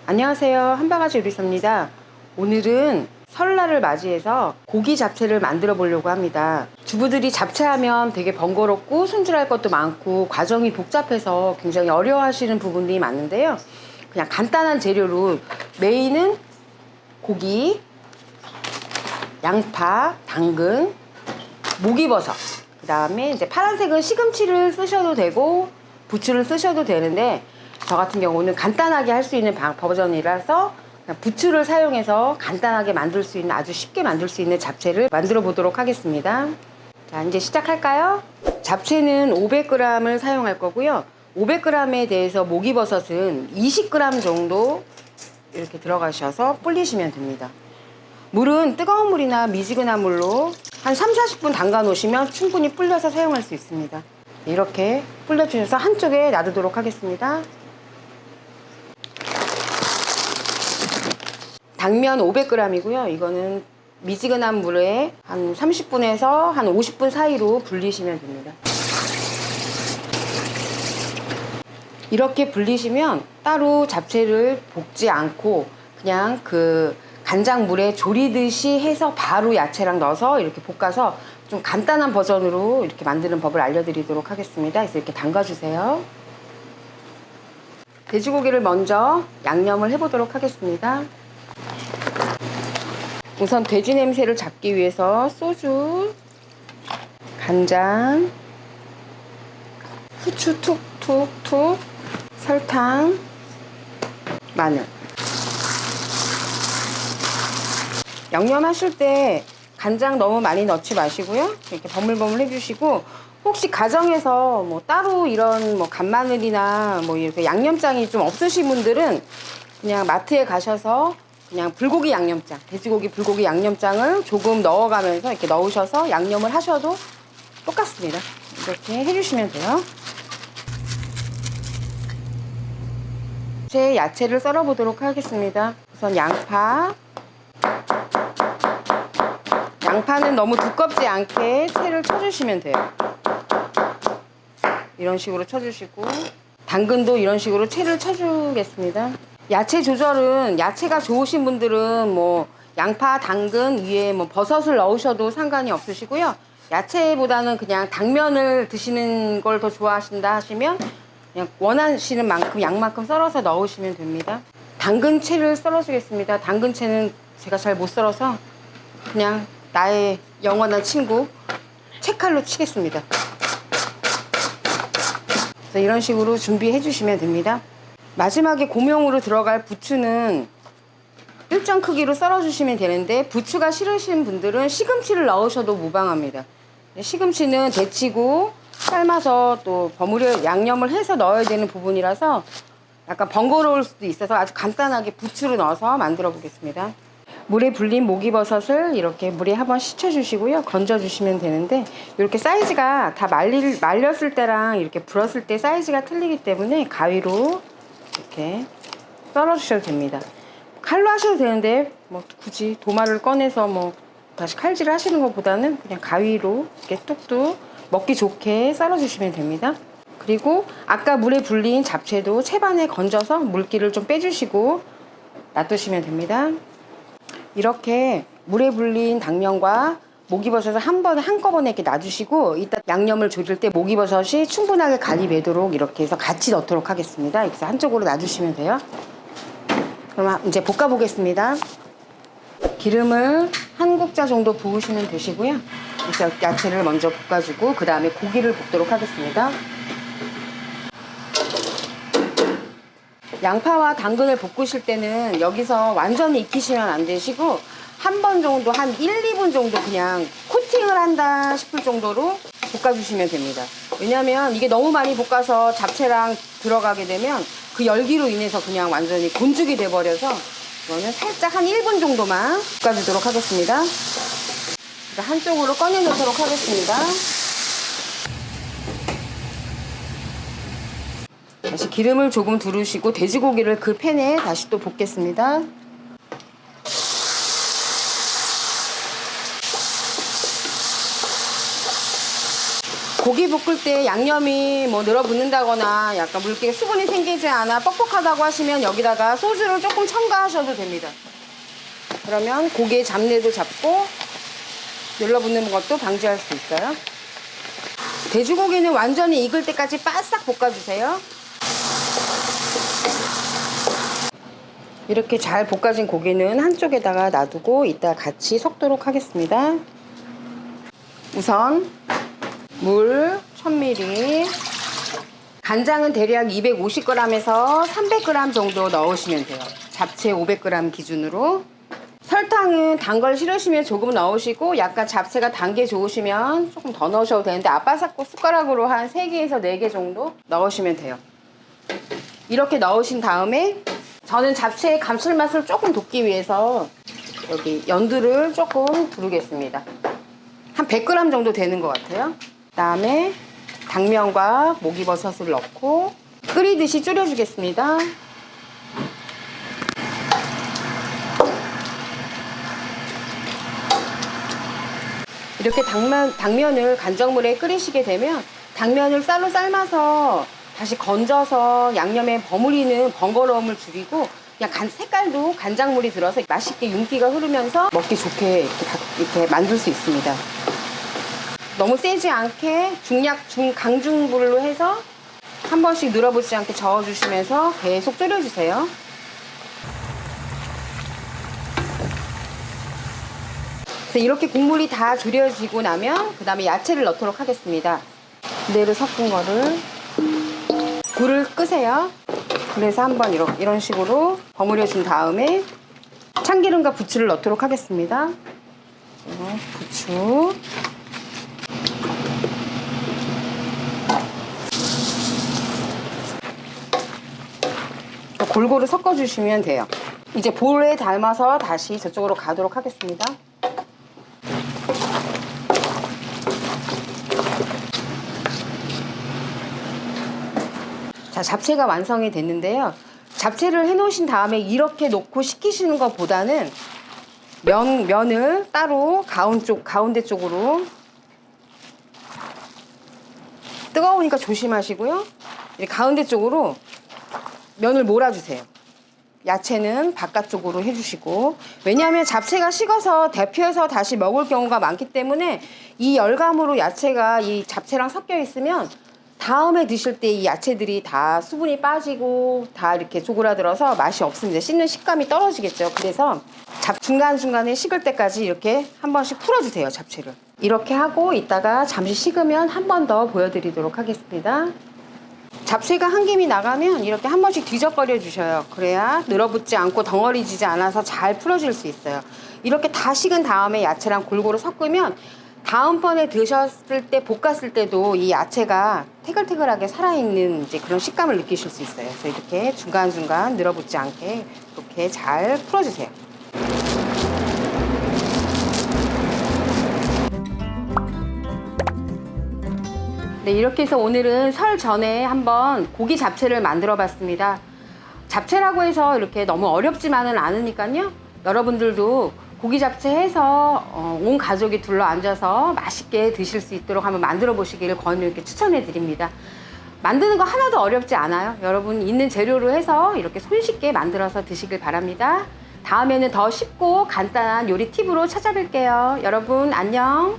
안녕하세요, 한바가지 요리사입니다. 오늘은 설날을 맞이해서 고기 잡채를 만들어 보려고 합니다. 주부들이 잡채하면 되게 번거롭고 손질할 것도 많고 과정이 복잡해서 굉장히 어려워하시는 부분들이 많은데요, 그냥 간단한 재료로 메인은 고기, 양파, 당근, 목이버섯, 그 다음에 이제 파란색은 시금치를 쓰셔도 되고 부추를 쓰셔도 되는데, 저 같은 경우는 간단하게 할 수 있는 버전이라서 부추를 사용해서 간단하게 만들 수 있는, 아주 쉽게 만들 수 있는 잡채를 만들어 보도록 하겠습니다. 자, 이제 시작할까요? 잡채는 500g을 사용할 거고요. 500g에 대해서 목이버섯은 20g 정도 이렇게 들어가셔서 불리시면 됩니다. 물은 뜨거운 물이나 미지근한 물로 한 3-40분 담가 놓으시면 충분히 불려서 사용할 수 있습니다. 이렇게 불려주셔서 한쪽에 놔두도록 하겠습니다. 당면 500g이고요. 이거는 미지근한 물에 한 30분에서 한 50분 사이로 불리시면 됩니다. 이렇게 불리시면 따로 잡채를 볶지 않고 그냥 그 간장물에 졸이듯이 해서 바로 야채랑 넣어서 이렇게 볶아서 좀 간단한 버전으로 이렇게 만드는 법을 알려드리도록 하겠습니다. 그래서 이렇게 담가주세요. 돼지고기를 먼저 양념을 해보도록 하겠습니다. 우선 돼지 냄새를 잡기 위해서 소주, 간장, 후추 툭툭툭, 설탕, 마늘. 양념하실 때 간장 너무 많이 넣지 마시고요. 이렇게 버물버물 해주시고, 혹시 가정에서 뭐 따로 이런 뭐 간마늘이나 뭐 이렇게 양념장이 좀 없으신 분들은 그냥 마트에 가셔서 그냥 불고기 양념장, 돼지고기 불고기 양념장을 조금 넣어가면서 이렇게 넣으셔서 양념을 하셔도 똑같습니다. 이렇게 해주시면 돼요. 제 야채를 썰어 보도록 하겠습니다. 우선 양파는 너무 두껍지 않게 채를 쳐주시면 돼요. 이런 식으로 쳐주시고, 당근도 이런 식으로 채를 쳐주겠습니다. 야채 조절은, 야채가 좋으신 분들은 뭐 양파, 당근 위에 뭐 버섯을 넣으셔도 상관이 없으시고요. 야채보다는 그냥 당면을 드시는 걸 더 좋아하신다 하시면 그냥 원하시는 만큼, 양만큼 썰어서 넣으시면 됩니다. 당근채를 썰어주겠습니다. 당근채는 제가 잘 못 썰어서 그냥 나의 영원한 친구 채칼로 치겠습니다. 그래서 이런 식으로 준비해 주시면 됩니다. 마지막에 고명으로 들어갈 부추는 일정 크기로 썰어 주시면 되는데, 부추가 싫으신 분들은 시금치를 넣으셔도 무방합니다. 시금치는 데치고 삶아서 또 버무려 양념을 해서 넣어야 되는 부분이라서 약간 번거로울 수도 있어서 아주 간단하게 부추를 넣어서 만들어 보겠습니다. 물에 불린 목이버섯을 이렇게 물에 한번 씻어주시고요. 건져주시면 되는데, 이렇게 사이즈가 다 말렸을 때랑 이렇게 불었을 때 사이즈가 틀리기 때문에 가위로 이렇게 썰어주셔도 됩니다. 칼로 하셔도 되는데 뭐 굳이 도마를 꺼내서 뭐 다시 칼질을 하시는 것보다는 그냥 가위로 이렇게 뚝뚝 먹기 좋게 썰어주시면 됩니다. 그리고 아까 물에 불린 잡채도 채반에 건져서 물기를 좀 빼주시고 놔두시면 됩니다. 이렇게 물에 불린 당면과 목이버섯을 한꺼번에 이렇게 놔주시고, 이따 양념을 졸일 때 목이버섯이 충분하게 간이 배도록 이렇게 해서 같이 넣도록 하겠습니다. 이렇게 해서 한쪽으로 놔주시면 돼요. 그럼 이제 볶아 보겠습니다. 기름을 한 국자 정도 부으시면 되시고요. 이제 야채를 먼저 볶아주고 그 다음에 고기를 볶도록 하겠습니다. 양파와 당근을 볶으실 때는 여기서 완전히 익히시면 안 되시고, 한 번 정도, 한 1-2분 정도 그냥 코팅을 한다 싶을 정도로 볶아주시면 됩니다. 왜냐면 이게 너무 많이 볶아서 잡채랑 들어가게 되면 그 열기로 인해서 그냥 완전히 곤죽이 돼버려서, 이거는 살짝 한 1분 정도만 볶아주도록 하겠습니다. 한쪽으로 꺼내 놓도록 하겠습니다. 다시 기름을 조금 두르시고 돼지고기를 그 팬에 다시 또 볶겠습니다. 고기 볶을 때 양념이 뭐 늘어붙는다거나 약간 물기에 수분이 생기지 않아 뻑뻑하다고 하시면 여기다가 소주를 조금 첨가하셔도 됩니다. 그러면 고기의 잡내도 잡고 늘러붙는 것도 방지할 수 있어요. 돼지고기는 완전히 익을 때까지 바싹 볶아주세요. 이렇게 잘 볶아진 고기는 한쪽에다가 놔두고 이따 같이 섞도록 하겠습니다. 우선 물 1000ml, 간장은 대략 250g에서 300g 정도 넣으시면 돼요. 잡채 500g 기준으로. 설탕은 단 걸 싫으시면 조금 넣으시고 약간 잡채가 단 게 좋으시면 조금 더 넣으셔도 되는데 아빠삭고 숟가락으로 한 3개에서 4개 정도 넣으시면 돼요. 이렇게 넣으신 다음에 저는 잡채의 감칠맛을 조금 돋기 위해서 여기 연두를 조금 두르겠습니다. 한 100g 정도 되는 것 같아요. 그 다음에 당면과 목이버섯을 넣고 끓이듯이 졸여주겠습니다. 이렇게 당면을 간장물에 끓이시게 되면 당면을 쌀로 삶아서 다시 건져서 양념에 버무리는 번거로움을 줄이고 그냥 색깔도 간장물이 들어서 맛있게 윤기가 흐르면서 먹기 좋게 이렇게 만들 수 있습니다. 너무 세지 않게 중강중불로 해서 한 번씩 늘어붙지 않게 저어주시면서 계속 졸여주세요. 그래서 이렇게 국물이 다 졸여지고 나면 그 다음에 야채를 넣도록 하겠습니다. 그대로 섞은 거를 불을 끄세요. 그래서 한번 이런 식으로 버무려 준 다음에 참기름과 부추를 넣도록 하겠습니다. 부추, 골고루 섞어주시면 돼요. 이제 볼에 담아서 다시 저쪽으로 가도록 하겠습니다. 자, 잡채가 완성이 됐는데요. 잡채를 해놓으신 다음에 이렇게 놓고 식히시는 것보다는 면을 따로 가운데 쪽으로 뜨거우니까 조심하시고요. 이렇게 가운데 쪽으로 면을 몰아주세요. 야채는 바깥쪽으로 해주시고, 왜냐하면 잡채가 식어서 데펴서 다시 먹을 경우가 많기 때문에 이 열감으로 야채가 이 잡채랑 섞여 있으면 다음에 드실 때 이 야채들이 다 수분이 빠지고 다 이렇게 쪼그라들어서 맛이 없습니다. 씹는 식감이 떨어지겠죠. 그래서 중간중간에 식을 때까지 이렇게 한 번씩 풀어주세요, 잡채를. 이렇게 하고 이따가 잠시 식으면 한 번 더 보여드리도록 하겠습니다. 잡채가 한 김이 나가면 이렇게 한 번씩 뒤적거려 주셔요. 그래야 늘어붙지 않고 덩어리지지 않아서 잘 풀어질 수 있어요. 이렇게 다 식은 다음에 야채랑 골고루 섞으면 다음번에 드셨을 때 볶았을 때도 이 야채가 태글태글하게 살아있는 이제 그런 식감을 느끼실 수 있어요. 그래서 이렇게 중간중간 늘어붙지 않게 이렇게 잘 풀어주세요. 네, 이렇게 해서 오늘은 설 전에 한번 고기 잡채를 만들어 봤습니다. 잡채라고 해서 이렇게 너무 어렵지만은 않으니까요. 여러분들도 고기 잡채 해서 온 가족이 둘러 앉아서 맛있게 드실 수 있도록 한번 만들어 보시기를 이렇게 추천해 드립니다. 만드는 거 하나도 어렵지 않아요. 여러분 있는 재료로 해서 이렇게 손쉽게 만들어서 드시길 바랍니다. 다음에는 더 쉽고 간단한 요리 팁으로 찾아뵐게요. 여러분 안녕.